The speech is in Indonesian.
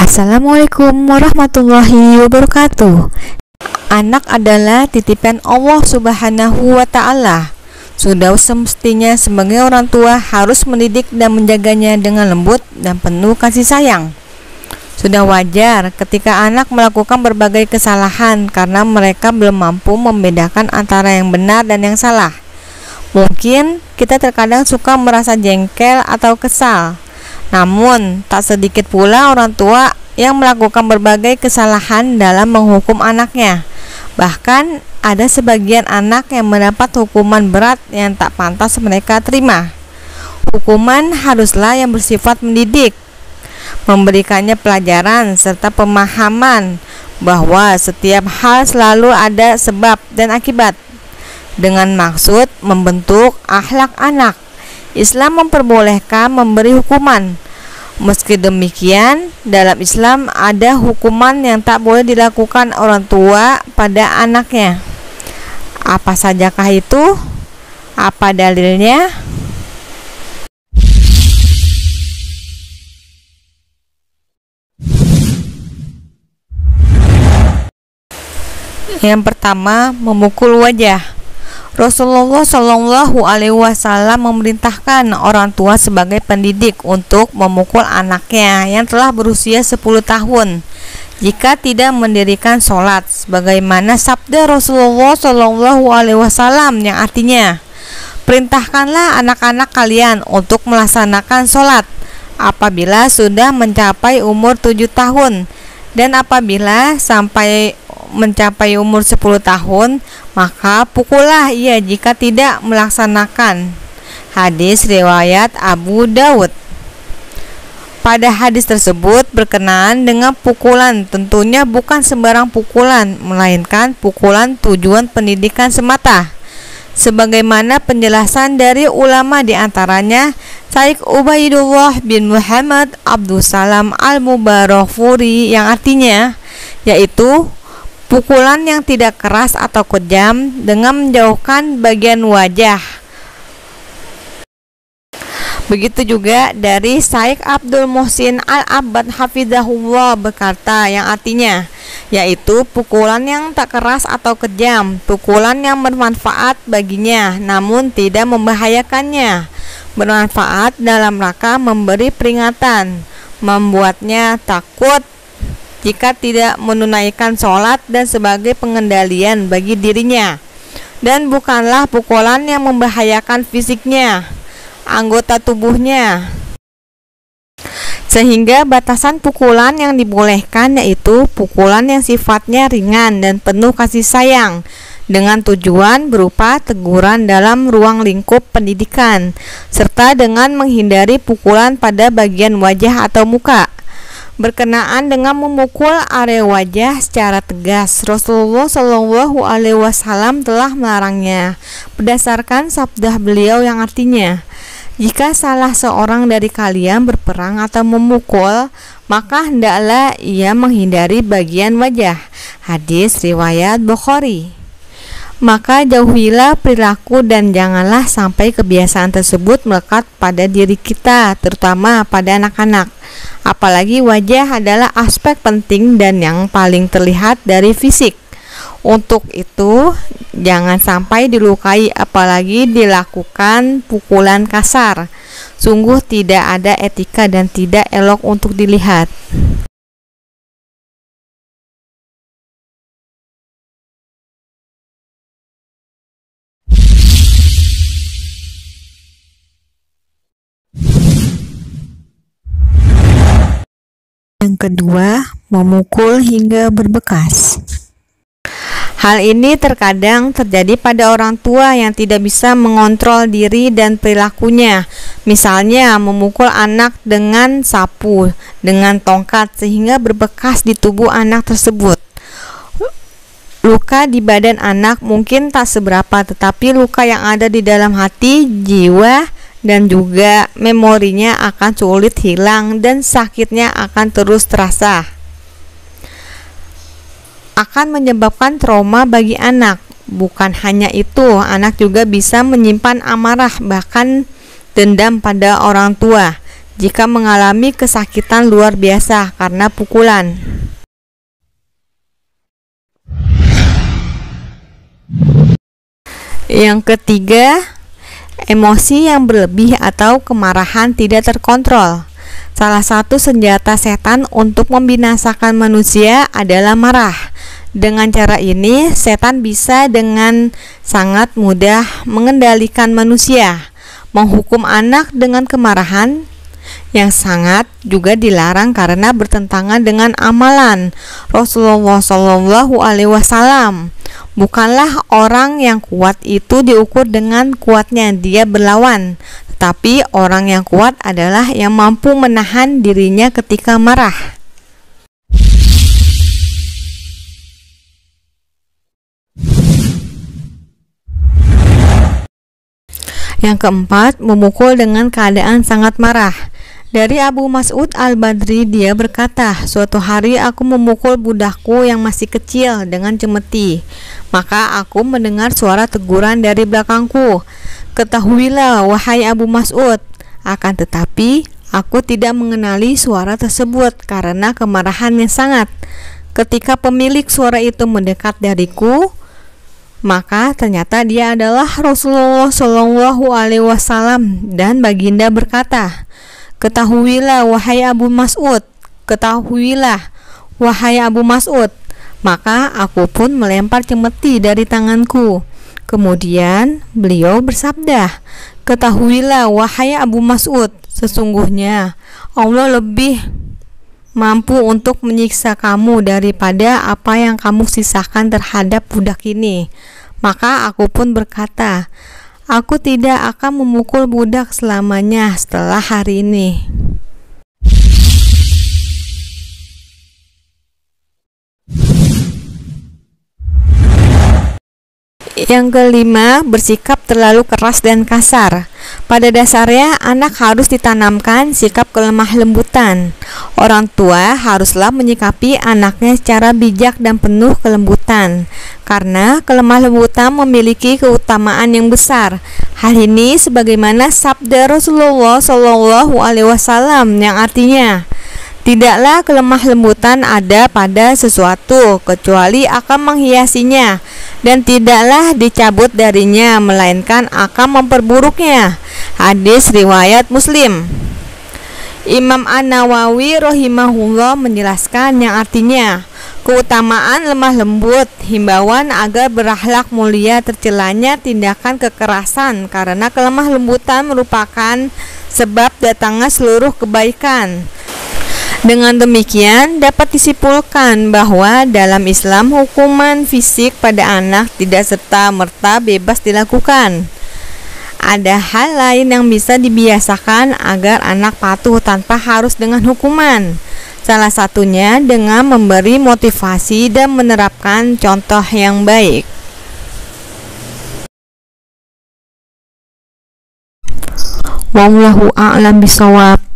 Assalamualaikum warahmatullahi wabarakatuh. Anak adalah titipan Allah Subhanahu wa Ta'ala. Sudah semestinya sebagai orang tua harus mendidik dan menjaganya dengan lembut dan penuh kasih sayang. Sudah wajar ketika anak melakukan berbagai kesalahan karena mereka belum mampu membedakan antara yang benar dan yang salah. Mungkin kita terkadang suka merasa jengkel atau kesal. Namun, tak sedikit pula orang tua yang melakukan berbagai kesalahan dalam menghukum anaknya. Bahkan, ada sebagian anak yang mendapat hukuman berat yang tak pantas mereka terima. Hukuman haruslah yang bersifat mendidik, memberikannya pelajaran serta pemahaman bahwa setiap hal selalu ada sebab dan akibat, dengan maksud membentuk akhlak anak. Islam memperbolehkan memberi hukuman. Meski demikian, dalam Islam ada hukuman yang tak boleh dilakukan orang tua pada anaknya. Apa sajakah itu? Apa dalilnya? Yang pertama, memukul wajah. Rasulullah Shallallahu Alaihi Wasallam memerintahkan orang tua sebagai pendidik untuk memukul anaknya yang telah berusia 10 tahun jika tidak mendirikan sholat, sebagaimana sabda Rasulullah Shallallahu Alaihi Wasallam yang artinya, perintahkanlah anak-anak kalian untuk melaksanakan sholat apabila sudah mencapai umur 7 tahun, dan apabila sampai mencapai umur 10 tahun, maka pukullah ia jika tidak melaksanakan. Hadis riwayat Abu Daud. Pada hadis tersebut berkenaan dengan pukulan, tentunya bukan sembarang pukulan, melainkan pukulan tujuan pendidikan semata. Sebagaimana penjelasan dari ulama, diantaranya Syekh Ubaidullah bin Muhammad Abdul Salam Al-Mubarakfuri, yang artinya yaitu pukulan yang tidak keras atau kejam dengan menjauhkan bagian wajah. Begitu juga dari Syekh Abdul Muhsin Al-Abbad Hafizahullah berkata, yang artinya yaitu pukulan yang tak keras atau kejam, pukulan yang bermanfaat baginya namun tidak membahayakannya, bermanfaat dalam rangka memberi peringatan, membuatnya takut jika tidak menunaikan sholat, dan sebagai pengendalian bagi dirinya, dan bukanlah pukulan yang membahayakan fisiknya, anggota tubuhnya. Sehingga batasan pukulan yang dibolehkan yaitu pukulan yang sifatnya ringan dan penuh kasih sayang, dengan tujuan berupa teguran dalam ruang lingkup pendidikan, serta dengan menghindari pukulan pada bagian wajah atau muka. Berkenaan dengan memukul area wajah secara tegas, Rasulullah Shallallahu Alaihi Wasallam telah melarangnya berdasarkan sabda beliau yang artinya, jika salah seorang dari kalian berperang atau memukul, maka hendaklah ia menghindari bagian wajah. Hadis riwayat Bukhari. Maka jauhilah perilaku dan janganlah sampai kebiasaan tersebut melekat pada diri kita, terutama pada anak-anak. Apalagi wajah adalah aspek penting dan yang paling terlihat dari fisik. Untuk itu, jangan sampai dilukai apalagi dilakukan pukulan kasar. Sungguh tidak ada etika dan tidak elok untuk dilihat. Yang kedua, memukul hingga berbekas. Hal ini terkadang terjadi pada orang tua yang tidak bisa mengontrol diri dan perilakunya. Misalnya, memukul anak dengan sapu, dengan tongkat, sehingga berbekas di tubuh anak tersebut. Luka di badan anak mungkin tak seberapa, tetapi luka yang ada di dalam hati, jiwa, dan juga memorinya akan sulit hilang dan sakitnya akan terus terasa. Akan menyebabkan trauma bagi anak. Bukan hanya itu, anak juga bisa menyimpan amarah bahkan dendam pada orang tua jika mengalami kesakitan luar biasa karena pukulan. Yang ketiga, emosi yang berlebih atau kemarahan tidak terkontrol. Salah satu senjata setan untuk membinasakan manusia adalah marah. Dengan cara ini, setan bisa dengan sangat mudah mengendalikan manusia. Menghukum anak dengan kemarahan yang sangat juga dilarang karena bertentangan dengan amalan Rasulullah SAW. Bukanlah orang yang kuat itu diukur dengan kuatnya dia berlawan, tetapi orang yang kuat adalah yang mampu menahan dirinya ketika marah. Yang keempat, memukul dengan keadaan sangat marah. Dari Abu Mas'ud Al-Badri, dia berkata, suatu hari aku memukul budakku yang masih kecil dengan cemeti. Maka aku mendengar suara teguran dari belakangku. Ketahuilah, wahai Abu Mas'ud, akan tetapi aku tidak mengenali suara tersebut karena kemarahan yang sangat. Ketika pemilik suara itu mendekat dariku, maka ternyata dia adalah Rasulullah SAW, dan baginda berkata, ketahuilah wahai Abu Mas'ud, ketahuilah wahai Abu Mas'ud. Maka aku pun melempar cemeti dari tanganku. Kemudian beliau bersabda, ketahuilah wahai Abu Mas'ud, sesungguhnya Allah lebih mampu untuk menyiksa kamu daripada apa yang kamu sisakan terhadap budak ini. Maka aku pun berkata, aku tidak akan memukul budak selamanya setelah hari ini. Yang kelima, bersikap terlalu keras dan kasar. Pada dasarnya, anak harus ditanamkan sikap kelemah lembutan. Orang tua haruslah menyikapi anaknya secara bijak dan penuh kelembutan, karena kelemah lembutan memiliki keutamaan yang besar. Hal ini sebagaimana sabda Rasulullah SAW yang artinya, tidaklah kelemah lembutan ada pada sesuatu kecuali akan menghiasinya, dan tidaklah dicabut darinya melainkan akan memperburuknya. Hadis riwayat Muslim. Imam An-Nawawi rahimahullah menjelaskan yang artinya, keutamaan lemah lembut, himbauan agar berakhlak mulia, tercelanya tindakan kekerasan, karena kelemah lembutan merupakan sebab datangnya seluruh kebaikan. Dengan demikian dapat disimpulkan bahwa dalam Islam hukuman fisik pada anak tidak serta-merta bebas dilakukan. Ada hal lain yang bisa dibiasakan agar anak patuh tanpa harus dengan hukuman. Salah satunya dengan memberi motivasi dan menerapkan contoh yang baik. Wallahu a'lam bishawab.